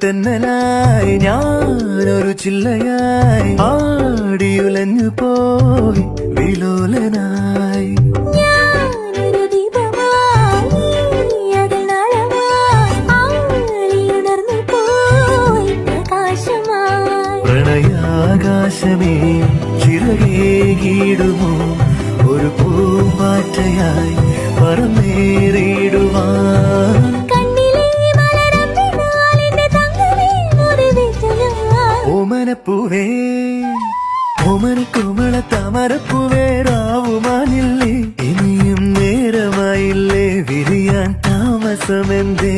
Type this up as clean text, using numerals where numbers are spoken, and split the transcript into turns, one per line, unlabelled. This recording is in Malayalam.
തെന്നലായി ഞാനൊരു ചില്ലയായി ആടിയുലഞ്ഞു പോയി വിലോലനായി പ്രണയാകാശമേ ചിറകേകിടുമോ ഒരു പൂമ്പാറ്റയായി പറന്നേറിടുവാൻ ഓമനപ്പൂവേ ഓമനക്കുമള താമരപ്പൂവേ രാവുമാനില്ലേ ഇനിയും നേരമായില്ലേ വിരിയാൻ താമസമെന്തേ